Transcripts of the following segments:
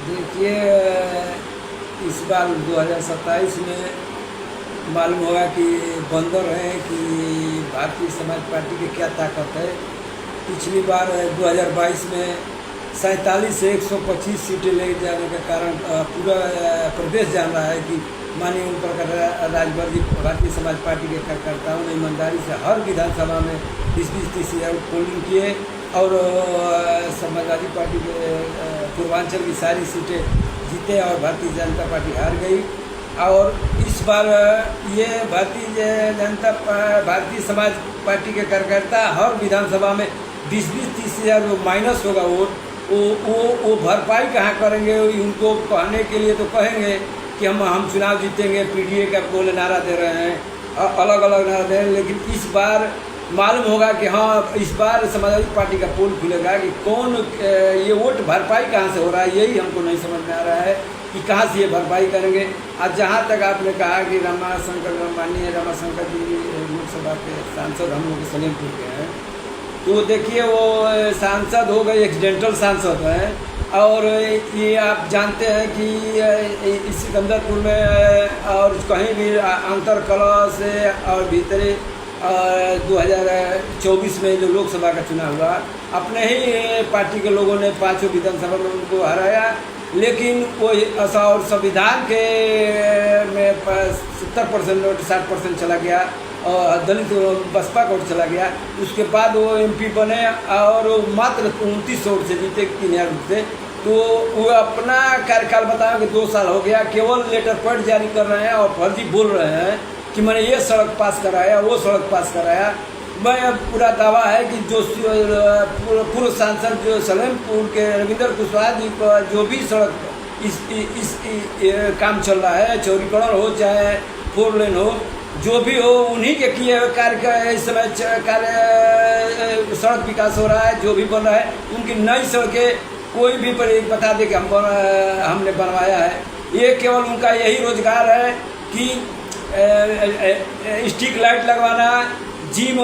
देखिए, इस बार 2027 में मालूम होगा कि बंदर है कि भारतीय समाज पार्टी की क्या ताकत है। पिछली बार 2022 में 47 से 125 सीटें ले जाने के कारण पूरा प्रदेश जान रहा है कि माननीय ओम प्रकाश राजभर जी भारतीय समाज पार्टी के कार्यकर्ताओं ने ईमानदारी से हर विधानसभा में 20-30 पोलिंग किए और समाजवादी पार्टी के पूर्वांचल की सारी सीटें जीते और भारतीय जनता पार्टी हार गई। और इस बार ये भारतीय समाज पार्टी के कार्यकर्ता हर विधानसभा में 20-30 हज़ार जो माइनस होगा वो भरपाई कहाँ करेंगे। उनको कहने के लिए तो कहेंगे कि हम चुनाव जीतेंगे, पीडीए का बोले नारा दे रहे हैं, अलग अलग नारा दे रहे हैं, लेकिन इस बार मालूम होगा कि हाँ, इस बार समाजवादी पार्टी का पोल खुलेगा कि कौन ये वोट भरपाई कहाँ से हो रहा है। यही हमको नहीं समझ में आ रहा है कि कहाँ से ये भरपाई करेंगे। आज जहाँ तक आपने कहा कि माननीय रमाशंकर जी लोकसभा के सांसद हम लोग सलेमपुर के हैं, तो देखिए वो सांसद हो गए, एक्सीडेंटल सांसद हैं। और ये आप जानते हैं कि इस सिकंदरपुर में और कहीं भी अंतरकलह से और भीतरी 2024 में जो लोकसभा का चुनाव हुआ, अपने ही पार्टी के लोगों ने 5 विधानसभा में उनको हराया, लेकिन वो और संविधान के में 70% वोट 60% चला गया और दलित बसपा को चला गया। उसके बाद वो एमपी बने और मात्र 29 वोट से जीते 3000 वोट से। तो वो अपना कार्यकाल बताया कि 2 साल हो गया, केवल लेटर पैड जारी कर रहे हैं और फर्जी बोल रहे हैं कि मैंने ये सड़क पास कराया, वो सड़क पास कराया। मैं पूरा दावा है कि जो पूर्व सांसद जो सलेमपुर के रविंद्र कुशवाहा जी का जो भी सड़क इस काम चल रहा है, चौड़ीकरण हो चाहे 4 लेन हो, जो भी हो, उन्हीं के किए हुए कार्य का इस समय सड़क विकास हो रहा है। जो भी बन रहा है उनकी नई सड़कें कोई भी पर बता दे कि हमने बनवाया है। ये केवल उनका यही रोजगार है कि स्ट्रीट लाइट लगवाना, जिम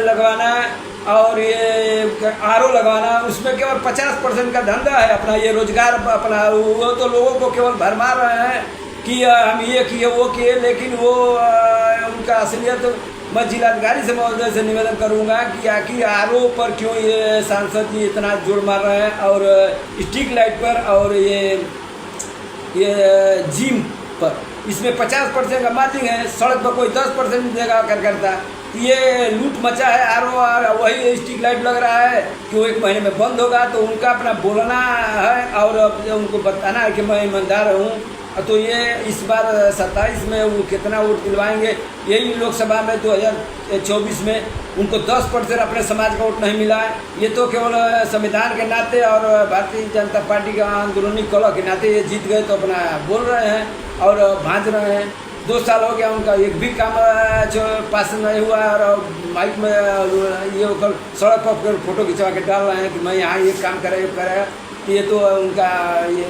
लगवाना और ये आरओ लगवाना, उसमें केवल 50% का धंधा है अपना, ये रोजगार अपना। वो तो लोगों को केवल भरमार रहे हैं कि हम ये किए वो किए, लेकिन वो उनका असलियत मैं जिलाधिकारी से महोदय से निवेदन करूंगा कि आखिर आरओ पर क्यों ये सांसद जी इतना जोर मार रहे हैं और स्ट्रीट लाइट पर और ये जिम पर, इसमें 50% का मार्जिन है, सड़क पर कोई 10% देगा करता। ये लूट मचा है आरओ और वही स्ट्रीट लाइट लग रहा है कि वो 1 महीने में बंद होगा। तो उनका अपना बोलना है और उनको बताना है कि मैं ईमानदार हूँ। तो ये इस बार 27 में वो कितना वोट दिलवाएंगे। यही लोकसभा में 2024 में उनको 10% अपने समाज का वोट नहीं मिला है। ये तो केवल संविधान के नाते और भारतीय जनता पार्टी का अंदरूनी कलह के नाते ये जीत गए, तो अपना बोल रहे हैं और भांज रहे हैं। 2 साल हो गया, उनका एक भी काम जो पास नहीं हुआ और माइक में ये होकर सड़क पर फोटो खिंचवा के डाल रहे हैं कि मैं यहाँ ये काम कराया। ये तो उनका ये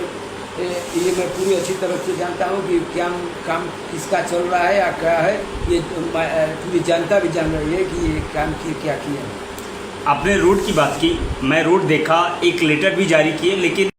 मैं पूरी अच्छी तरह से जानता हूँ कि क्या काम किसका चल रहा है या क्या है। ये पूरी जनता भी जान रही है कि ये काम क्या किया है। आपने रोड की बात की, मैं रोड देखा, एक लेटर भी जारी किए, लेकिन